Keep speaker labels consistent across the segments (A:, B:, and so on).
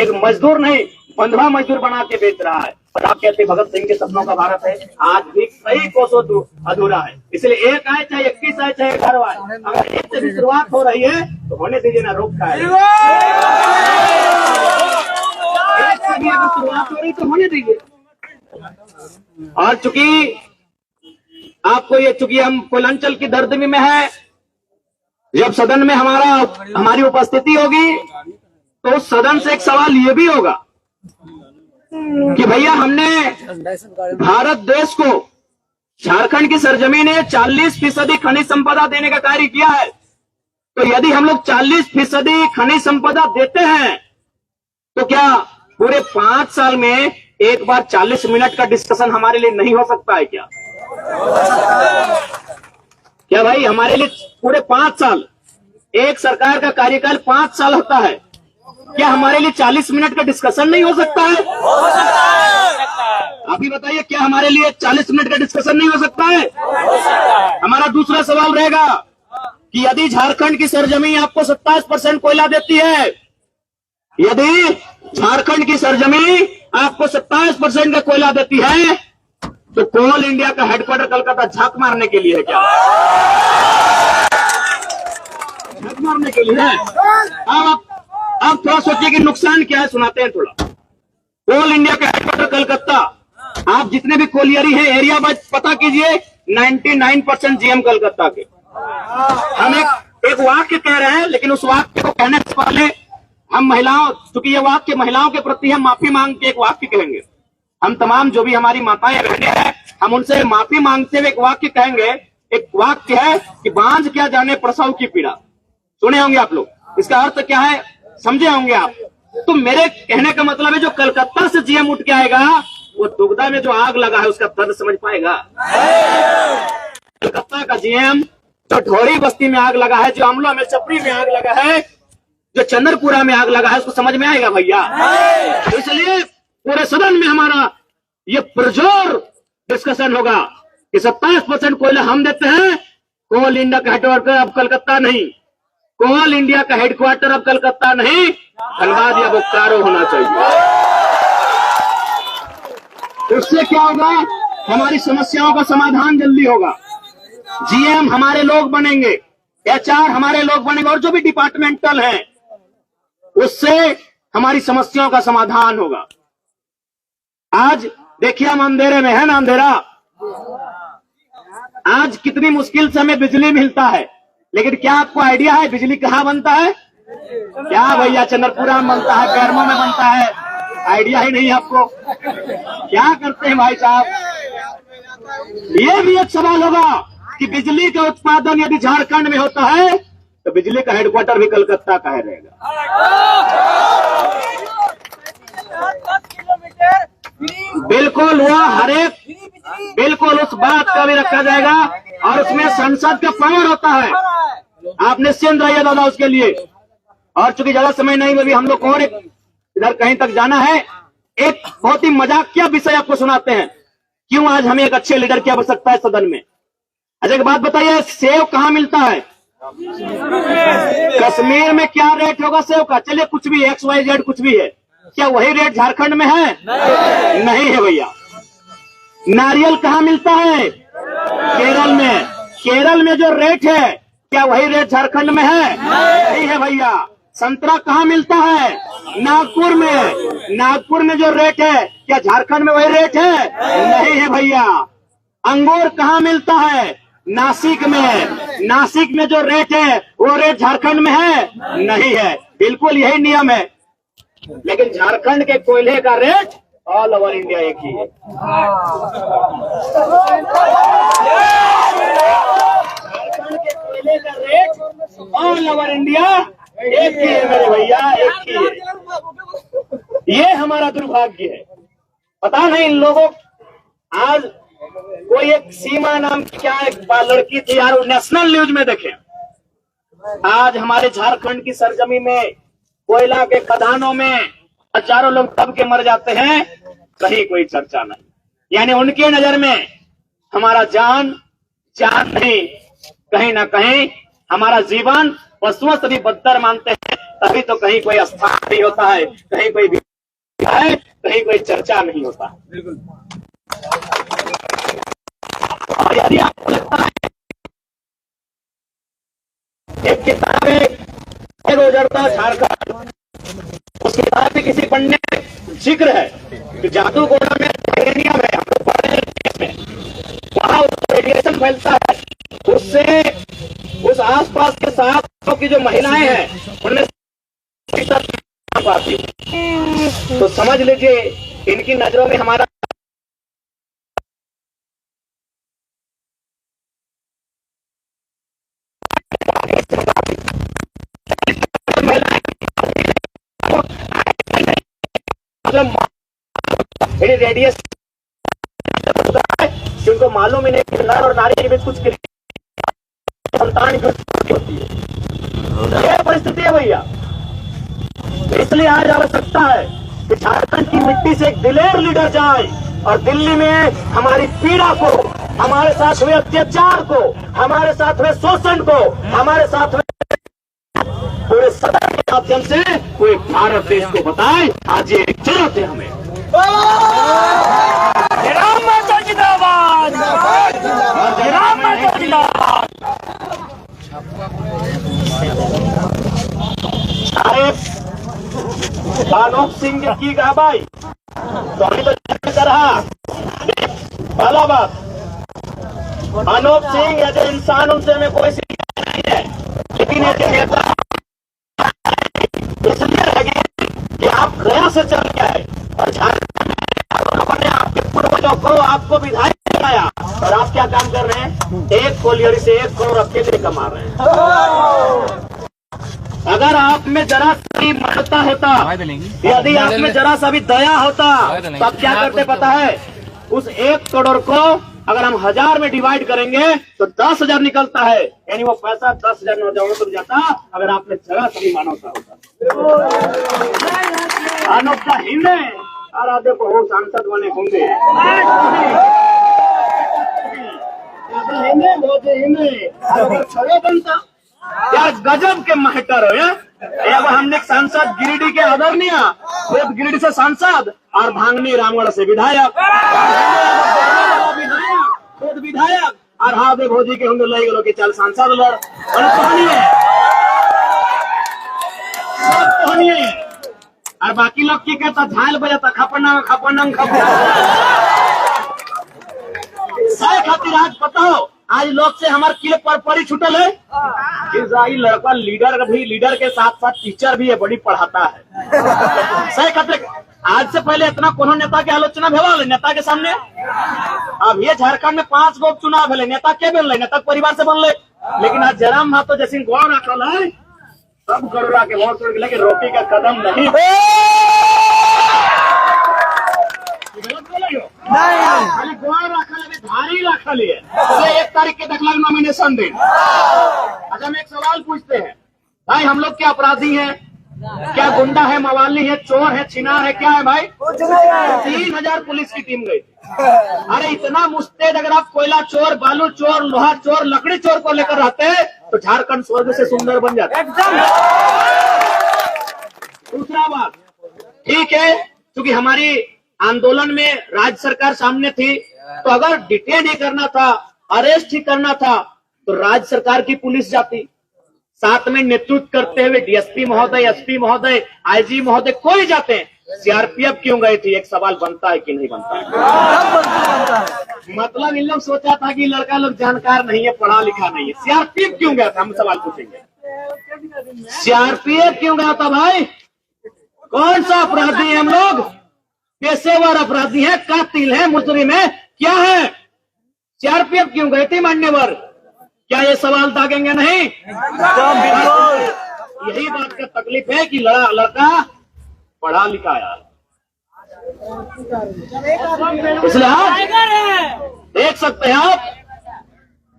A: एक मजदूर नहीं, बंधुआ मजदूर बना के बेच रहा है। और आप कहते भगत सिंह के सपनों का भारत है, आज भी कई कोसों अधूरा है। इसलिए एक आए चाहे 21 आए चाहे 18 आए, अगर एक से भी शुरुआत हो रही है तो होने दीजिए ना, रोक का एक से भी अगर शुरुआत हो रही तो होने दीजिए। और चूंकि आपको ये, चूंकि हम पूर्वांचल की धरती में है, जब सदन में हमारी उपस्थिति होगी तो उस सदन से एक सवाल ये भी होगा कि भैया हमने भारत देश को, झारखंड की सरजमीन ने 40% खनिज संपदा देने का कार्य किया है। तो यदि हम लोग 40% खनिज संपदा देते हैं तो क्या पूरे 5 साल में एक बार 40 मिनट का डिस्कशन हमारे लिए नहीं हो सकता है क्या? क्या भाई हमारे लिए पूरे 5 साल, एक सरकार का कार्यकाल 5 साल होता है, क्या हमारे लिए 40 मिनट का डिस्कशन नहीं हो सकता है?
B: हो सकता है।
A: अभी बताइए, क्या हमारे लिए 40 मिनट का डिस्कशन नहीं हो सकता है?
B: हो सकता है।
A: हमारा दूसरा सवाल रहेगा कि यदि झारखंड की सरजमीन आपको 27% कोयला देती है, यदि झारखंड की सरजमीन आपको 27% का कोयला देती है, तो कोल इंडिया का हेडक्वार्टर कलकत्ता झांक मारने के लिए है क्या? झांक मारने के लिए है। अब थोड़ा सोचिए कि नुकसान क्या है, सुनाते हैं थोड़ा। कोल इंडिया का हेडक्वार्टर कलकत्ता, आप जितने भी कोलियरी हैं एरिया वाइज पता कीजिए, 99% जीएम कलकत्ता के। हम एक वाक्य कह रहे हैं, लेकिन उस वाक्य को कहने से पहले हम महिलाओं, चूंकि ये वाक्य महिलाओं के प्रति हम माफी मांग के एक वाक्य कहेंगे। हम तमाम जो भी हमारी माताएं बहनें हैं, हम उनसे माफी मांगते हुए एक वाक्य कहेंगे। एक वाक्य है कि बांझ क्या जाने प्रसव की पीड़ा। सुने होंगे आप लोग, इसका अर्थ क्या है समझे होंगे आप। तो मेरे कहने का मतलब है, जो कलकत्ता से जीएम उठ के आएगा वो दुगदा में जो आग लगा है उसका दर्द समझ पाएगा? कलकत्ता का जीएम जो ढोरी बस्ती में आग लगा है, जो अमला में, चपरी में आग लगा है, जो चंद्रपुरा में आग लगा है, उसको समझ में आएगा भैया? तो इसलिए पूरे सदन में हमारा ये पुरजोर डिस्कशन होगा कि 27% कोयला हम देते हैं, कोल इंडिया का हेडक्वार्टर अब कलकत्ता नहीं, कोल इंडिया का हेडक्वार्टर अब कलकत्ता नहीं, धनबाद या बोकारो होना चाहिए। उससे क्या होगा, हमारी समस्याओं का समाधान जल्दी होगा। जीएम हमारे लोग बनेंगे, एचआर हमारे लोग बनेंगे, और जो भी डिपार्टमेंटल हैं, उससे हमारी समस्याओं का समाधान होगा। आज देखिए हम अंधेरे में है ना, अंधेरा। आज कितनी मुश्किल से हमें बिजली मिलता है, लेकिन क्या आपको आइडिया है बिजली कहाँ बनता है? क्या भैया चंद्रपुरा में बनता है, कैरमो में बनता है? आइडिया ही नहीं आपको। क्या करते हैं भाई साहब? ये भी एक सवाल होगा कि बिजली का उत्पादन यदि झारखंड में होता है तो बिजली का हेडक्वार्टर भी कलकत्ता का है रहेगा। बिल्कुल वह हरेक, बिल्कुल उस बात का भी रखा जाएगा, और उसमें संसद का पावर होता है। आप निश्चिंत रहिए दादा उसके लिए। और चूंकि ज्यादा समय नहीं, अभी हम लोग और इधर कहीं तक जाना है। एक बहुत ही मजाकिया विषय आपको सुनाते हैं, क्यों आज हमें एक अच्छे लीडर की आवश्यकता है सदन में। अच्छा एक बात बताइए, सेव कहाँ मिलता है? कश्मीर में क्या रेट होगा सेव का? चलिए कुछ भी XYZ कुछ भी है, क्या वही रेट झारखंड में है? नहीं है भैया। नारियल कहाँ मिलता है? केरल में। केरल में जो रेट है, क्या वही रेट झारखंड में है? नहीं है भैया। संतरा कहाँ मिलता है? नागपुर में। नागपुर में जो रेट है, क्या झारखंड में वही रेट है? नहीं है भैया। अंगूर कहाँ मिलता है? नासिक में। नासिक में जो रेट है वो रेट झारखंड में है? नहीं है। बिल्कुल यही नियम है। लेकिन झारखंड के कोयले का रेट ऑल ओवर इंडिया एक ही है। झारखंड के कोयले का रेट ऑल ओवर इंडिया एक ही है मेरे भैया, एक ही है। ये हमारा दुर्भाग्य है। पता नहीं इन लोगों, आज कोई एक सीमा नाम की क्या एक लड़की थी यार, नेशनल न्यूज में देखे, आज हमारे झारखंड की सरजमी में कोयला के खदानों में हजारों लोग दब के मर जाते हैं, कहीं कोई चर्चा नहीं। यानी उनके नजर में हमारा जान नहीं, कहीं ना कहीं हमारा जीवन पशुओं से भी बदतर मानते हैं। तभी तो कहीं कोई स्थान नहीं होता है, कहीं कोई है, कहीं कोई चर्चा नहीं होता। और यदि आपको लगता है एक किताब में गुजरता झारखंड, उस किताब में किसी पंडित में जिक्र है कि जादूगोड़ा में यूरेनियम है, हम लोग पढ़े में, वहां रेडिएशन फैलता है, उससे उस आसपास के साथ की जो महिलाएं हैं उनमें पाती, तो समझ लीजिए इनकी नजरों में हमारा रेडिएशन जिनको मालूम ही नहीं कि नर और नारी के बीच कुछ संतान होती है। यह परिस्थिति है भैया। इसलिए आज आवश्यकता है कि झारखंड की मिट्टी से एक दिलेर लीडर जाए और दिल्ली में हमारी पीड़ा को, हमारे साथ हुए अत्याचार को, हमारे साथ हुए शोषण को, हमारे साथ हुए पूरे सदन के माध्यम से कोई भारत देश को बताए। आज ये जरूरत है हमें।
B: राम माता जिंदाबाद, राम माता जिंदाबाद।
A: अनूप सिंह की कहा भाई तो अभी तो कर रहा पहला बात, अनूप सिंह ऐसे इंसान उनसे हमें कोई शिकायत नहीं है, लेकिन ऐसे नेता इसलिए लगे कि आप गया से चल के आए और झारखंड ने आपके पूर्वजों को आपको विधायक बनाया और आप क्या काम कर रहे हैं? एक कोलियरी से 1 करोड़ अकेले कमा रहे हैं। अगर आप में जरा सी ममता होता, यदि आप में जरा सा भी दया होता, तो आप क्या करते पता है? उस 1 करोड़ को अगर हम 1000 में डिवाइड करेंगे तो 10,000 निकलता है, यानी वो पैसा 10,000 नौजवानों को जाता अगर आपने जरा सा भी मानवता होता। मानवता हिंदे और आधे बहु सांसद बने होंगे, बनता यार गजब के महटर हो यार। हमने एक सांसद गिरिडीह के आदरणीय, खुद गिरिडीह से सांसद और भांगनी रामगढ़ से विधायक, खुद विधायक और हादे भोजी के होंगे लई गलो के चल सांसद लड़ और बाकी लोग की कहता झाल बजाता खपना खपनंग खातिर आज पता हो आज लोग से हमारे किले पर परी छुटल है। इजराइल लड़का लीडर के साथ साथ टीचर भी है, बड़ी पढ़ाता है। सही खतरे आज से पहले इतना कोनो नेता की आलोचना भेल नेता के सामने। अब ये झारखंड में 5 गो चुनाव है, नेता के बनल, नेता परिवार से बनल, लेकिन आज जयराम महतो जैसे गौर रखल है, सब गरुड़ा के वोट तोड़ के रोटी का कदम नहीं खाली गोड़ रखल है, भारी रखल है। 1 तारीख के देखला नॉमिनेशन दिन। अच्छा हम एक सवाल पूछते हैं भाई, हम लोग क्या अपराधी हैं? क्या गुंडा है, मवाली है, चोर है, छिनार है, क्या है भाई? 3000 पुलिस की टीम गई थी। अरे इतना मुस्तैद अगर आप कोयला चोर, बालू चोर, लोहा चोर, लकड़ी चोर को लेकर रहते तो झारखंड स्वर्ग से सुंदर बन जाता। दूसरा बात, ठीक है क्योंकि हमारी आंदोलन में राज्य सरकार सामने थी, तो अगर डिटेन ही करना था, अरेस्ट ही करना था तो राज्य सरकार की पुलिस जाती, साथ में नेतृत्व करते हुए डीएसपी महोदय, एसपी महोदय, आईजी महोदय कोई जाते हैं। सीआरपीएफ क्यों गए थे? एक सवाल बनता है कि नहीं बनता है? मतलब इन लोग सोचा था कि लड़का लोग जानकार नहीं है, पढ़ा लिखा नहीं है, सीआरपीएफ क्यों गया था? हम सवाल पूछेंगे सीआरपीएफ क्यों गया था भाई? कौन सा अपराधी है हम लोग? पेशेवर अपराधी है, कातिल है, मुजरिम है, क्या है? सीआरपीएफ क्यों गए थे मान्यवर? क्या ये सवाल दागेंगे नहीं? यही बात का तकलीफ है कि लड़का पढ़ा लिखा है, इसलिए आप देख सकते हैं आप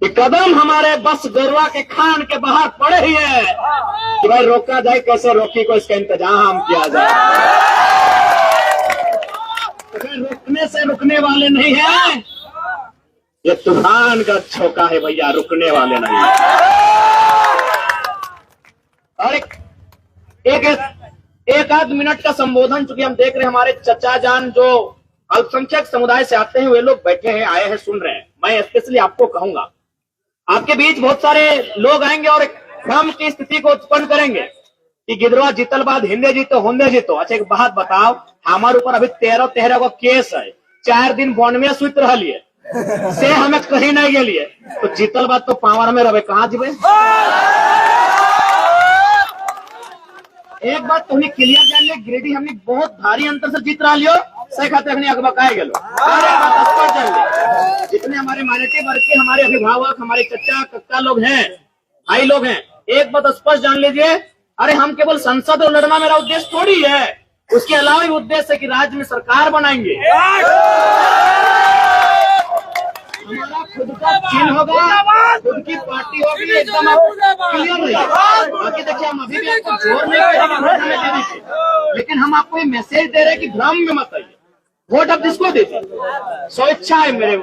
A: कि कदम हमारे बस गोरवा के खान के बाहर पड़े ही है कि भाई रोका जाए, कैसे रोकी को इसका इंतजाम किया जाए। रुकने से रुकने वाले नहीं है, ये तूफान का झोंका है भैया, रुकने वाले नहीं है। और एक एक आध मिनट का संबोधन, चूंकि हम देख रहे हैं हमारे चचा जान जो अल्पसंख्यक समुदाय से आते हैं वे लोग बैठे हैं, आए हैं, सुन रहे हैं। मैं स्पेशली आपको कहूंगा, आपके बीच बहुत सारे लोग आएंगे और एक भ्रम की स्थिति को उत्पन्न करेंगे कि गिदरवा जीतल बाद हिंदे जीतो होंदे जीतो। अच्छा एक बात बताओ, हमारे ऊपर अभी 13 को केस है, 4 दिन बॉन्ड में सुत रही से हमें कहीं नहीं गेलिए, तो जीतल बाद तो पावर में रहे, कहाँ जीवे। एक बात तो क्लियर जान लिया, गिरिडीह हमने बहुत भारी अंतर से जीत रहा लियो, सही खाते हमने अगबकाए गेलो। और एक बात स्पष्ट जान लिया, जितने हमारे माइनॉरिटी वर्ग के हमारे अभिभावक, हमारे चचा कक्का लोग हैं, भाई लोग हैं, एक बात स्पष्ट जान लीजिए, अरे हम केवल संसद और लड़ना मेरा उद्देश्य थोड़ी है, उसके अलावा भी उद्देश्य है कि राज्य में सरकार बनाएंगे, हमारा खुद का चिन्ह होगा, खुद की पार्टी होगी, एकदम क्लियर रहिए। बाकी देखिए हम अभी भी आपको जोर नहीं देने के, लेकिन हम आपको ये मैसेज दे रहे हैं कि भ्रम में मत आइए, वोट आप जिसको दीजिए, सो इच्छा है मेरे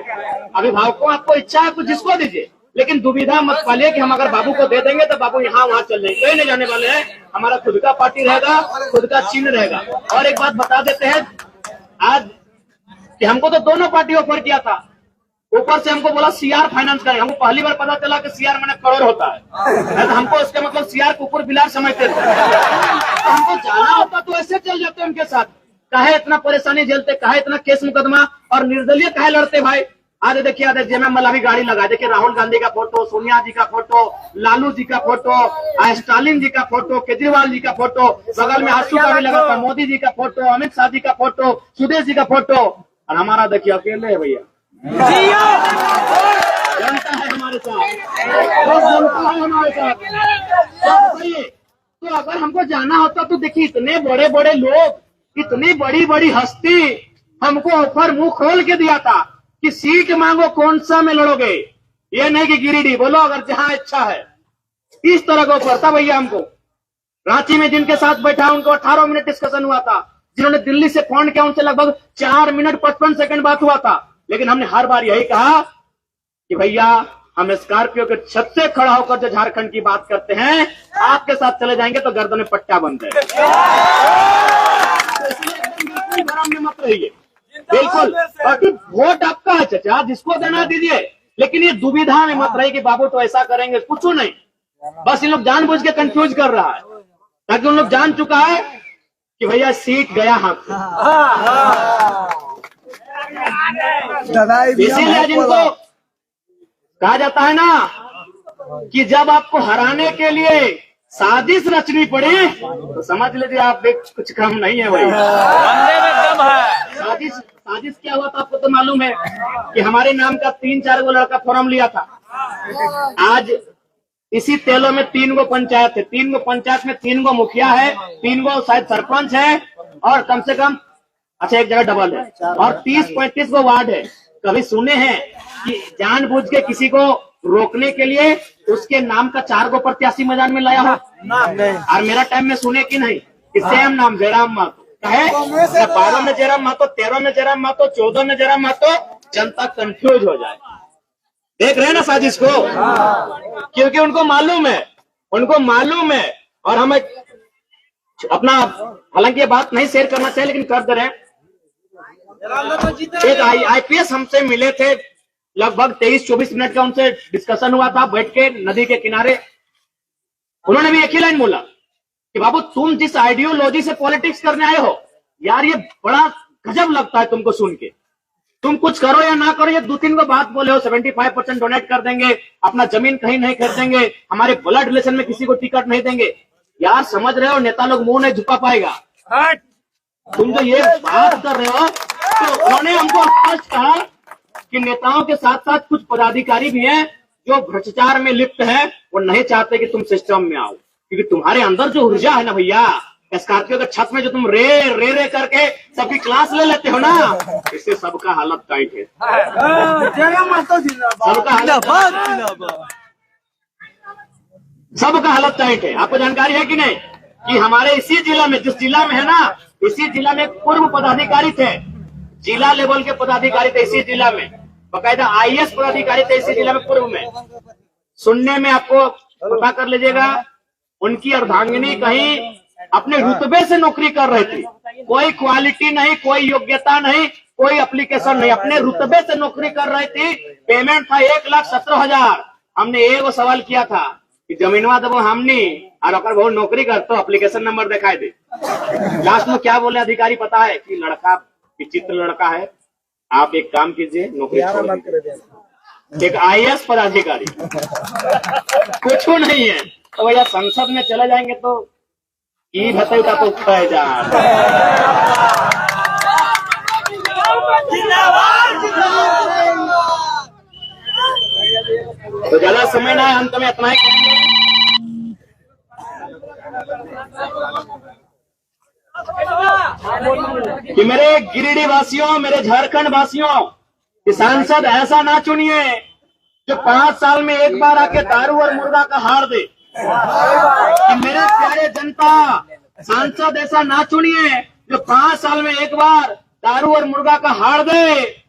A: अभिभावकों, आपको इच्छा है कुछ जिसको दीजिए, लेकिन दुविधा मत पालिए कि हम अगर बाबू को दे देंगे तो बाबू यहाँ वहाँ चल जाएंगे, कहीं नहीं जाने वाले हैं। हमारा खुद का पार्टी रहेगा, खुद का चिन्ह रहेगा। और एक बात बता देते हैं आज कि हमको तो दोनों पार्टी ऑफर किया था, ऊपर से हमको बोला सीआर फाइनेंस करें, हमको पहली बार पता चला कि सीआर मैंने करोड़ होता है, तो हमको उसके मतलब सीआर कुकुर बिलार समझते थे, तो हमको जाना होता तो ऐसे चल जाते उनके साथ, काहे इतना परेशानी झेलते, काहे इतना केस मुकदमा और निर्दलीय काहे लड़ते भाई। आज देखिए आज जेएमएम वाला भी गाड़ी लगा, देखिए राहुल गांधी का फोटो, सोनिया जी का फोटो, लालू जी का फोटो, स्टालिन जी का फोटो, केजरीवाल जी का फोटो, बगल में आशू का भी लगा था, मोदी जी का फोटो, अमित शाह जी का फोटो, सुदेश जी का फोटो, और हमारा देखिए अकेले है भैया, जनता है हमारे साथ, जनता है हमारे साथ। तो अगर हमको जाना होता तो देखिए इतने बड़े बड़े लोग, इतनी बड़ी बड़ी हस्ती हमको ऑफर मुंह खोल के दिया था कि सीट मांगो, कौन सा में लड़ोगे, ये नहीं कि गिरिडीह बोलो अगर जहां इच्छा है, इस तरह का ऑफर था भैया हमको। रांची में जिनके साथ बैठा उनको 18 मिनट डिस्कशन हुआ था, जिन्होंने दिल्ली से फोन किया उनसे लगभग 4 मिनट 55 सेकंड बात हुआ था, लेकिन हमने हर बार यही कहा कि भैया हम स्कॉर्पियो के छत से खड़ा होकर जो झारखंड की बात करते हैं, आपके साथ चले जाएंगे तो गर्दन में पट्टा बन जाएगा, तो इसलिए एकदम भ्रम में मत रहिए, बिल्कुल। बाकी वोट आपका है चचा, जिसको देना दीजिए, लेकिन ये दुविधा में मत रहिए कि बाबू तो ऐसा करेंगे, कुछ नहीं, बस इन लोग जानबूझ के कंफ्यूज कर रहा है, ताकि उन लोग जान चुका है कि भैया सीट गया हाथ से। इसीलिए जिनको कहा जाता है ना कि जब आपको हराने के लिए साजिश रचनी पड़ी तो समझ लीजिए आप कुछ कम नहीं है भाई, साजिश क्या हुआ था आपको तो मालूम है कि हमारे नाम का 3-4 गो लड़का फॉर्म लिया था। आज इसी तेलों में 3 गो पंचायत है, 3 गो पंचायत में 3 गो मुखिया है, 3 गो शायद सरपंच है, और कम से कम अच्छा एक जगह डबल है, और 30-35 गो वार्ड है। कभी सुने हैं कि जानबूझ के किसी को रोकने के लिए उसके नाम का 4 गो प्रत्याशी मैदान में लाया हो? और मेरा टाइम में सुने कि नहीं कि सेम नाम जयराम महतो कहे, 12 में जयराम महतो, 13 में जयराम महतो, 14 में जयराम महतो, जनता कंफ्यूज हो जाए। देख रहे हैं ना साजिश को, क्योंकि उनको मालूम है, और हम अपना, हालांकि ये बात नहीं शेयर करना चाहिए लेकिन कर दे रहे हैं। एक आईपीएस हमसे मिले थे, लगभग 23-24 मिनट का उनसे डिस्कशन हुआ था बैठ के नदी के किनारे। उन्होंने भी एक ही लाइन बोला कि बाबू तुम जिस आइडियोलॉजी से पॉलिटिक्स करने आए हो यार, ये बड़ा गजब लगता है तुमको सुन के, तुम कुछ करो या ना करो, ये 2-3 को बात बोले हो, 75% डोनेट कर देंगे, अपना जमीन कहीं नहीं खरीदेंगे, हमारे ब्लड रिलेशन में किसी को टिकट नहीं देंगे। यार समझ रहे हो, नेता लोग मुंह नहीं झुका पाएगा। तुम जो ये बात कर रहे हो, तो उन्होंने हमको स्पष्ट कहा कि नेताओं के साथ साथ कुछ पदाधिकारी भी हैं जो भ्रष्टाचार में लिप्त है, वो नहीं चाहते कि तुम सिस्टम में आओ, क्योंकि तुम्हारे अंदर जो ऊर्जा है ना भैया, स्कॉर्पियो के छत में जो तुम रे करके सबकी क्लास ले लेते हो ना, इससे सबका हालत टाइट है, सबका हालत टाइट है। आपको जानकारी है कि नहीं कि हमारे इसी जिला में, जिस जिला में है ना, इसी जिला में पूर्व पदाधिकारी थे, जिला लेवल के पदाधिकारी थे इसी जिला में, बकायदा आईएएस पदाधिकारी थे इसी जिला में पूर्व में। सुनने में आपको पता कर लीजिएगा, उनकी अर्धांगिनी कहीं अपने रुतबे से नौकरी कर रहे थे, कोई क्वालिटी नहीं, कोई योग्यता नहीं, कोई एप्लीकेशन नहीं, अपने रुतबे से नौकरी कर रहे थे। पेमेंट था 1,17,000। हमने एगो सवाल किया था कि जमीनवा देवो हमने और अगर बहुत नौकरी कर तो एप्लीकेशन नंबर दिखाई दे। लास्ट में क्या बोले अधिकारी पता है कि लड़का विचित्र लड़का है, आप एक काम कीजिए नौकरी छोड़ दीजिए। एक IAS पदाधिकारी कुछ नहीं है तो भैया संसद में चले जाएंगे तो की बताइए तो उठाए जा। तो ज्यादा समय ना है, अंत में इतना ही कहेंगे कि मेरे गिरिडीह वासियों, मेरे झारखंड वासियों, कि सांसद ऐसा ना चुनिए जो 5 साल में एक बार आके दारू और मुर्गा का हार दे। कि मेरे प्यारे जनता, सांसद ऐसा ना चुनिए जो 5 साल में एक बार दारू और मुर्गा का हार दे।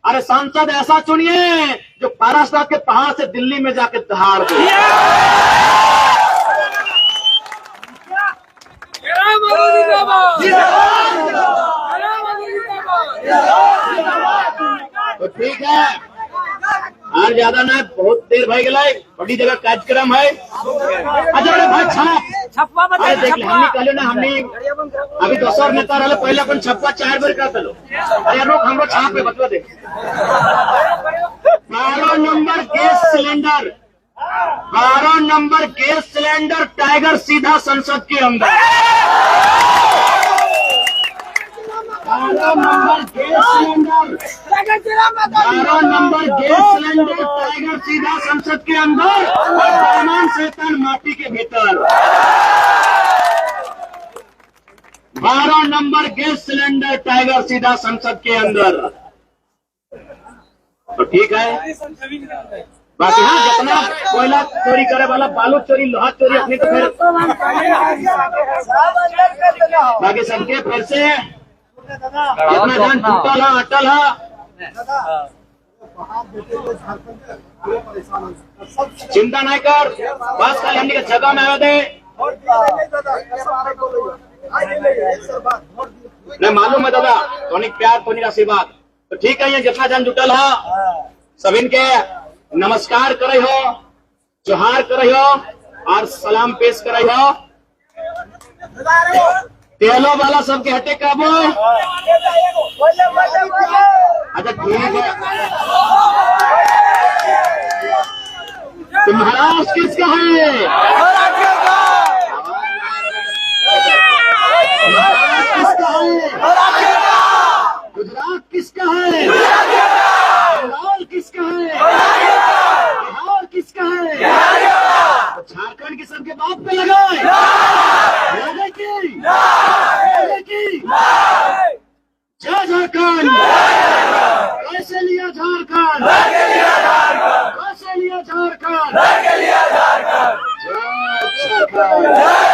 A: अरे सांसद ऐसा चुनिए जो महाराष्ट्र के पहाड़ से दिल्ली में जाके दहाड़ दे। तो ठीक है, और ज्यादा ना, बहुत देर भाई गला, बड़ी जगह कार्यक्रम है। अच्छा बड़े भाई छापा अरे देख ले, हमने कहले ना, हमने अभी दोसर नेता रहे पहले अपन छप्पा 4 बार कर दलो। अरे रोक हमरो छाप पे बतवा दे। 12 number gas cylinder, 12 number gas cylinder tiger सीधा संसद के अंदर। 12 number gas cylinder, 12 number gas cylinder tiger सीधा संसद के अंदर और सामान शैतान माटी के भीतर। 12 नंबर गैस सिलेंडर टाइगर सीधा संसद के अंदर। तो ठीक है, बाकी हाँ जितना कोयला चोरी करे वाला, बालू चोरी, लोहा चोरी, अपनी तो फिर बाकी सबके फिर से जितना जान टूटल है, अटल है, चिंता नहीं कर, बस कल हमने जगह में आवे दे। नहीं मालूम है दादा, तोनिक प्यार, तोनिक आशीर्वाद। तो ठीक है, ये जितना जन जुटल है सभी के नमस्कार करे हो, जोहार करे हो और सलाम पेश करे हो। तेलो वाला सबके हटे काबू। अच्छा ठीक है, तो महाराष्ट्र किसका है? महाराष्ट्र किसका है? गुजरात किसका है? बंगाल किसका है? बिहार किसका है? तो झारखंड के सबके बाप पे लगाए की जय झारखंड। कैसे लिया झारखंड? कैसे लिया झारखंड? जय झारखंड।